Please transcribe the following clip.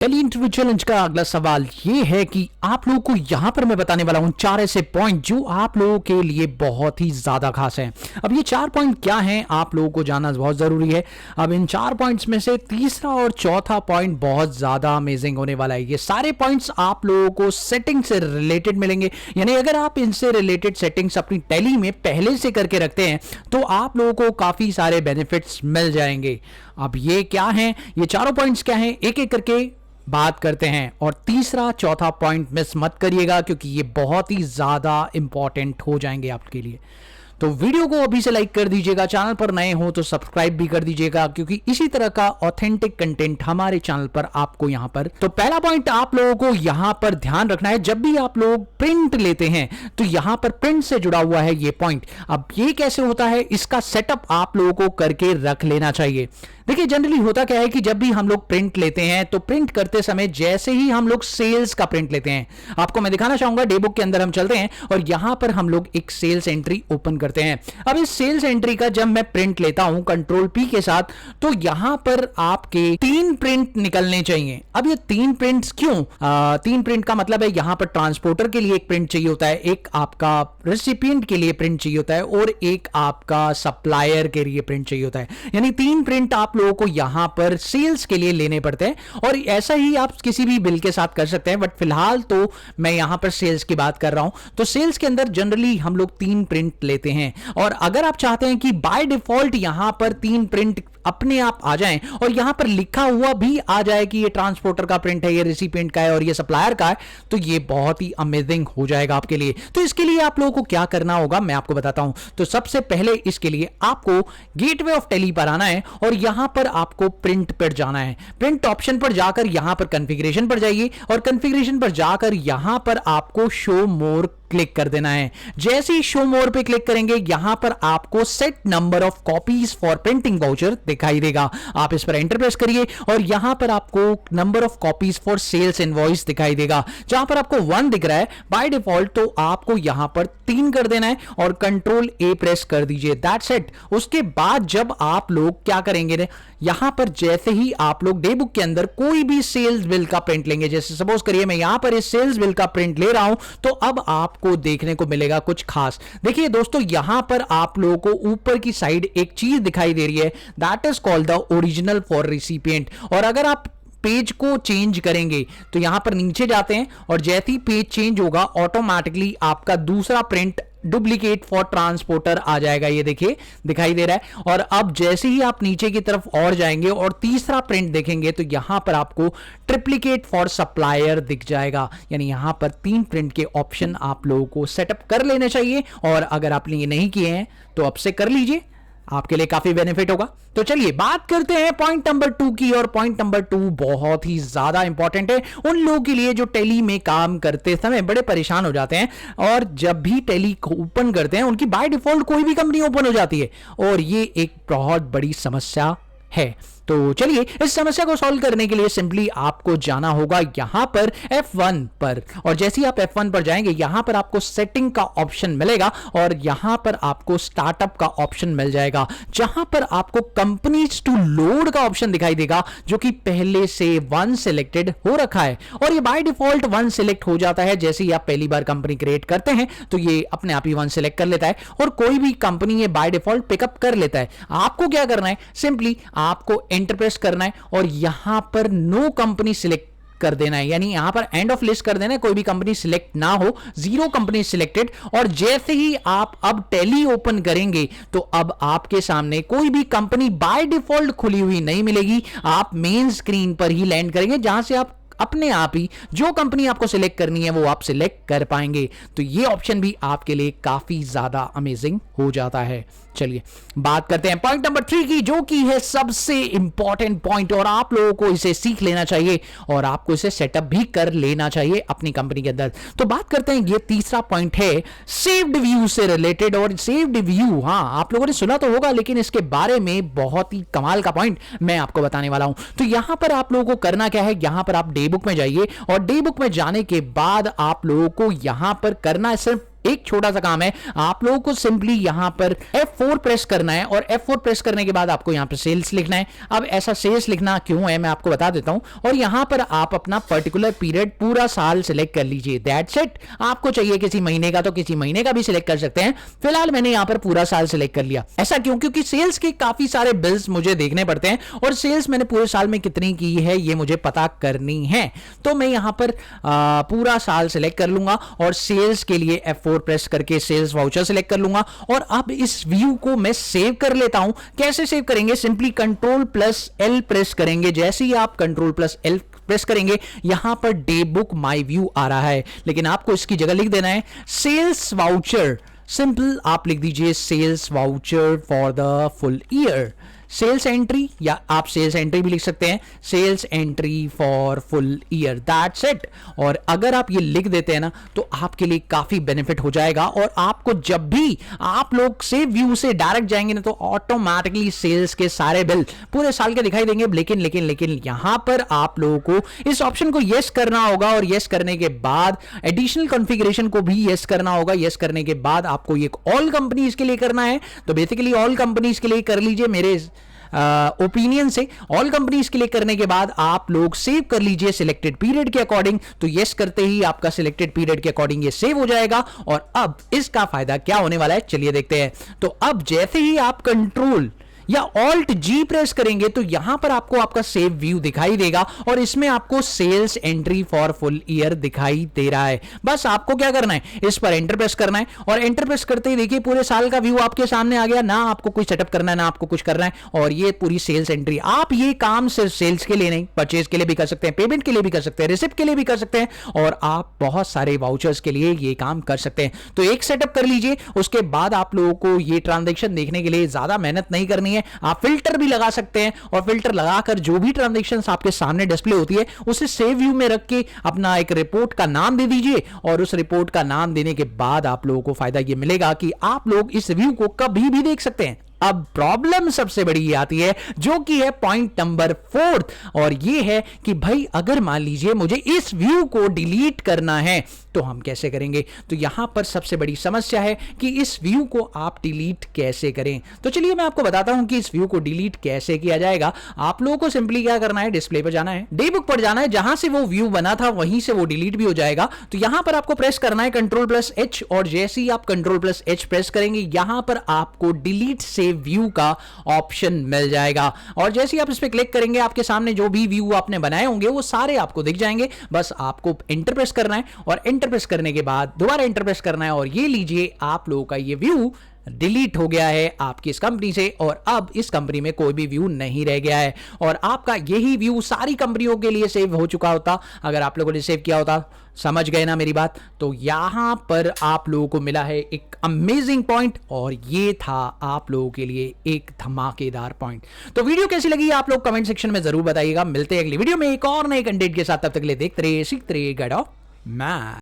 Tele interview challenge का अगला सवाल ये है कि आप लोगों को यहां पर मैं बताने वाला हूं 4 ऐसे पॉइंट जो आप लोगों के लिए बहुत ही ज्यादा खास हैं। अब ये 4 पॉइंट क्या हैं आप लोगों को जानना बहुत जरूरी है। अब इन 4 पॉइंट्स में से तीसरा और चौथा पॉइंट बहुत ज्यादा अमेजिंग होने वाला है। ये सारे पॉइंट्स आप लोगों को सेटिंग से रिलेटेड मिलेंगे, यानी अगर आप इनसे रिलेटेड सेटिंग्स अपनी टेली में पहले से करके रखते हैं तो आप लोगों को काफी सारे बेनिफिट्स मिल जाएंगे। अब ये क्या है, ये चारों पॉइंट्स क्या हैं, एक एक करके बात करते हैं। और तीसरा चौथा पॉइंट मिस मत करिएगा क्योंकि ये बहुत ही ज्यादा इंपॉर्टेंट हो जाएंगे आपके लिए। तो वीडियो को अभी से लाइक कर दीजिएगा, चैनल पर नए हो तो सब्सक्राइब भी कर दीजिएगा क्योंकि इसी तरह का ऑथेंटिक कंटेंट हमारे चैनल पर आपको यहां पर। तो पहला पॉइंट आप लोगों को यहां पर ध्यान रखना है, जब भी आप लोग प्रिंट लेते हैं तो यहां पर प्रिंट से जुड़ा हुआ है ये पॉइंट। अब ये कैसे होता है, इसका सेटअप आप लोगों को करके रख लेना चाहिए। देखिए जनरली होता क्या है कि जब भी हम लोग प्रिंट लेते हैं तो प्रिंट करते समय जैसे ही हम लोग सेल्स का प्रिंट लेते हैं, आपको मैं दिखाना चाहूंगा डे बुक के अंदर हम चलते हैं और यहां पर हम लोग एक सेल्स एंट्री ओपन करते हैं। अब इस सेल्स एंट्री का जब मैं प्रिंट लेता हूं कंट्रोल पी के साथ, तो यहां पर आपके 3 प्रिंट निकलने चाहिए। अब ये 3 प्रिंट्स क्यों? 3 प्रिंट का मतलब है यहां पर ट्रांसपोर्टर के लिए एक प्रिंट चाहिए होता है, एक आपका रेसिपिएंट के लिए प्रिंट चाहिए होता है और एक आपका सप्लायर के लिए प्रिंट चाहिए होता है। यानी 3 प्रिंट आप लोगों को यहां पर सेल्स के लिए लेने पड़ते हैं और ऐसा ही आप किसी भी बिल के साथ कर सकते हैं, बट फिलहाल तो मैं यहां पर सेल्स की बात कर रहा हूं। तो सेल्स के अंदर जनरली हम लोग 3 प्रिंट लेते हैं और अगर आप चाहते हैं कि बाय डिफॉल्ट यहां पर 3 प्रिंट अपने आप आ जाएं और यहां पर लिखा हुआ भी आ जाए कि ये ट्रांसपोर्टर का प्रिंट है, ये रेसिपिएंट का है और ये सप्लायर का है, तो ये बहुत ही अमेजिंग हो जाएगा आपके लिए। तो इसके लिए आप लोगों को क्या करना होगा मैं आपको बताता हूं। तो सबसे पहले इसके लिए आपको गेटवे ऑफ टेली पर आना है और यहां पर आपको प्रिंट पर जाना है। प्रिंट ऑप्शन पर जाकर यहां पर कॉन्फ़िगरेशन पर जाइए और कॉन्फ़िगरेशन पर जाकर यहां पर आपको शो मोर क्लिक कर देना है। जैसे ही शो मोर पे क्लिक करेंगे यहां पर आपको set number of copies for printing voucher दिखाई देगा। आप इस पर एंटर प्रेस करिए और यहां पर आपको number of copies for sales invoice दिखाई देगा। जहां पर आपको 1 दिख रहा है बाय डिफॉल्ट, तो आपको यहां पर 3 कर देना है और कंट्रोल ए प्रेस कर दीजिए। That's it. उसके बाद जब आप लोग क्या करेंगे, यहां पर जैसे ही आप लोग डे बुक के अंदर कोई भी सेल्स बिल का प्रिंट लेंगे, जैसे सपोज करिए मैं यहां पर इस सेल्स बिल का प्रिंट ले रहा हूं, तो अब आपको देखने को मिलेगा कुछ खास। देखिए दोस्तों, यहां पर आप लोगों को ऊपर की साइड एक चीज दिखाई दे रही है, that is called the original for recipient. और अगर आप पेज को चेंज करेंगे तो यहां पर नीचे जाते हैं और जैसे ही पेज चेंज होगा ऑटोमेटिकली आपका दूसरा प्रिंट डुप्लीकेट फॉर ट्रांसपोर्टर आ जाएगा। ये देखिए दिखाई दे रहा है। और अब जैसे ही आप नीचे की तरफ और जाएंगे और तीसरा प्रिंट देखेंगे तो यहां पर आपको ट्रिप्लीकेट फॉर सप्लायर दिख जाएगा। यानी यहां पर 3 प्रिंट के ऑप्शन आप लोगों को सेटअप कर लेने चाहिए और अगर आपने ये नहीं किए हैं तो अब से कर लीजिए, आपके लिए काफी बेनिफिट होगा। तो चलिए बात करते हैं पॉइंट नंबर 2 की। और पॉइंट नंबर 2 बहुत ही ज्यादा इंपॉर्टेंट है उन लोगों के लिए जो टेली में काम करते समय बड़े परेशान हो जाते हैं और जब भी टेली को ओपन करते हैं उनकी बाय डिफॉल्ट कोई भी कंपनी ओपन हो जाती है और ये एक बहुत बड़ी समस्या है। तो चलिए इस समस्या को सॉल्व करने के लिए सिंपली आपको जाना होगा यहां पर F1 पर। और जैसे ही आप F1 पर जाएंगे यहां पर आपको सेटिंग का ऑप्शन मिलेगा और यहां पर आपको स्टार्टअप का ऑप्शन मिल जाएगा, जहां पर आपको कंपनीज टू लोड का ऑप्शन दिखाई देगा जो कि पहले से 1 सिलेक्टेड हो रखा है और ये बाय डिफॉल्ट 1 सिलेक्ट हो जाता है। जैसे ही आप पहली बार कंपनी क्रिएट करते हैं तो ये अपने आप ही 1 सिलेक्ट कर लेता है और कोई भी कंपनी ये बाय डिफॉल्ट पिकअप कर लेता है। आपको क्या करना है, सिंपली आपको एंटर प्रेस करना है और यहां पर नो कंपनी सिलेक्ट कर देना है, यानी यहां पर एंड ऑफ लिस्ट कर देना है, कोई भी कंपनी सिलेक्ट ना हो, 0 कंपनी सिलेक्टेड। और जैसे ही आप अब टेली ओपन करेंगे तो अब आपके सामने कोई भी कंपनी बाय डिफॉल्ट खुली हुई नहीं मिलेगी। आप मेन स्क्रीन पर ही लैंड करेंगे जहां से आप अपने आप ही जो कंपनी आपको सिलेक्ट करनी है वो आप सिलेक्ट कर पाएंगे। तो ये ऑप्शन भी आपके लिए काफी ज्यादा अमेजिंग हो जाता है। चलिए बात करते हैं पॉइंट नंबर 3 की, जो कि है सबसे इंपॉर्टेंट पॉइंट और आप लोगों को इसे सीख लेना चाहिए और आपको इसे सेटअप भी कर लेना चाहिए अपनी कंपनी के अंदर। तो बात करते हैं, ये तीसरा पॉइंट है सेव्ड व्यू से रिलेटेड। और सेव्ड व्यू, हाँ आप लोगों ने सुना तो होगा, लेकिन इसके बारे में बहुत ही कमाल का पॉइंट मैं आपको बताने वाला हूं। तो यहां पर आप लोगों को करना क्या है, यहां पर आप डे बुक में जाइए और डे बुक में जाने के बाद आप लोगों को यहां पर करना है सिर्फ एक छोटा सा काम है, आप लोगों को सिंपली यहां पर F4 प्रेस करना है और F4 प्रेस करने के बाद आपको यहां पर सेल्स लिखना है। अब ऐसा सेल्स लिखना क्यों है मैं आपको बता देता हूं, और यहां पर आप अपना पर्टिकुलर पीरियड पूरा साल सिलेक्ट कर लीजिए। That's it. आपको चाहिए किसी महीने का तो किसी महीने का भी सिलेक्ट कर सकते हैं। फिलहाल मैंने यहां पर पूरा साल सिलेक्ट कर लिया। ऐसा क्यों? क्योंकि सेल्स के काफी सारे बिल्स मुझे देखने पड़ते हैं और सेल्स मैंने पूरे साल में कितनी की है ये मुझे पता करनी है। तो मैं यहां पर पूरा साल सिलेक्ट कर लूंगा और सेल्स के लिए F4 प्रेस करके सेल्स वाउचर सिलेक्ट कर लूंगा। और अब इस व्यू को मैं सेव कर लेता हूं। कैसे सेव करेंगे? सिंपली Ctrl+L प्रेस करेंगे। जैसे ही आप Ctrl+L प्रेस करेंगे यहां पर डे बुक माई व्यू आ रहा है, लेकिन आपको इसकी जगह लिख देना है सेल्स वाउचर। सिंपल आप लिख दीजिए sales voucher for the full year. Sales entry, या आप सेल्स एंट्री भी लिख सकते हैं, sales entry for full year. That's it. और अगर आप ये लिख देते हैं ना तो आपके लिए काफी बेनिफिट हो जाएगा। और आपको जब भी आप लोग सेव व्यू से डायरेक्ट जाएंगे ना तो ऑटोमेटिकली सेल्स के सारे बिल पूरे साल के दिखाई देंगे। लेकिन यहां पर आप लोगों को इस ऑप्शन को यस करना होगा और यस करने के बाद एडिशनल कॉन्फ़िगरेशन को भी यस करना होगा। यस करने के बाद आपको ये ऑल कंपनीज के लिए करना है। तो बेसिकली ऑल कंपनीज के लिए कर लीजिए। मेरे ओपिनियन से ऑल कंपनीज के लिए करने के बाद आप लोग सेव कर लीजिए सिलेक्टेड पीरियड के अकॉर्डिंग। तो यस करते ही आपका सिलेक्टेड पीरियड के अकॉर्डिंग ये सेव हो जाएगा। और अब इसका फायदा क्या होने वाला है चलिए देखते हैं। तो अब जैसे ही आप कंट्रोल या ऑल्ट जी प्रेस करेंगे तो यहां पर आपको आपका सेव व्यू दिखाई देगा और इसमें आपको sales entry for full year दिखाई दे रहा है। बस आपको क्या करना है, इस पर एंटर प्रेस करना है और एंटर प्रेस करते ही देखिए पूरे साल का व्यू आपके सामने आ गया। ना आपको कुछ सेटअप करना है ना आपको कुछ करना है और ये पूरी सेल्स एंट्री। आप ये काम सिर्फ सेल्स के लिए नहीं, परचेज के लिए भी कर सकते हैं, पेमेंट के लिए भी कर सकते हैं, रिसिप्ट के लिए भी कर सकते हैं और आप बहुत सारे वाउचर्स के लिए ये काम कर सकते हैं। तो एक सेटअप कर लीजिए, उसके बाद आप लोगों को ये ट्रांजैक्शन देखने के लिए ज्यादा मेहनत नहीं करनी है। आप फिल्टर भी लगा सकते हैं और फिल्टर लगाकर जो भी ट्रांजैक्शंस आपके सामने डिस्प्ले होती है उसे सेव व्यू में रख के अपना एक रिपोर्ट का नाम दे दीजिए। और उस रिपोर्ट का नाम देने के बाद आप लोगों को फायदा यह मिलेगा कि आप लोग इस व्यू को कभी भी देख सकते हैं। अब प्रॉब्लम सबसे बड़ी ये आती है जो कि है पॉइंट नंबर 4 और ये है कि भाई अगर मान लीजिए मुझे इस व्यू को डिलीट करना है तो हम कैसे करेंगे। तो यहां पर सबसे बड़ी समस्या है कि इस व्यू को आप डिलीट कैसे करें। तो चलिए मैं आपको बताता हूं कि इस व्यू को डिलीट कैसे किया जाएगा। आप लोगों को सिंपली क्या करना है, डिस्प्ले पर जाना है, डे बुक पर जाना है, जहां से वो व्यू बना था वहीं से वो डिलीट भी हो जाएगा। तो यहां पर आपको प्रेस करना है Ctrl+H और जैसे ही आप Ctrl+H प्रेस करेंगे यहां पर आपको डिलीट से व्यू का ऑप्शन मिल जाएगा और जैसे ही आप इस पे क्लिक करेंगे आपके सामने जो भी व्यू आपने बनाए होंगे वो सारे आपको दिख जाएंगे। बस आपको एंटर प्रेस करना है और एंटर प्रेस करने के बाद दोबारा एंटर प्रेस करना है और ये लीजिए आप लोगों का ये व्यू डिलीट हो गया है आपकी इस कंपनी से और अब इस कंपनी में कोई भी व्यू नहीं रह गया है और आपका यही व्यू सारी कंपनियों के लिए सेव हो चुका होता अगर आप लोगों ने सेव किया होता। समझ गए ना मेरी बात। तो यहां पर आप लोगों को मिला है एक अमेजिंग पॉइंट और ये था आप लोगों के लिए एक धमाकेदार पॉइंट। तो वीडियो कैसी लगी आप लोग कमेंट सेक्शन में जरूर बताइएगा। मिलते हैं अगली वीडियो में एक और नए कंटेंट के साथ, तब तक के लिए देखते रहिए, सीखते रहिए, गाइड ऑफ मैथ।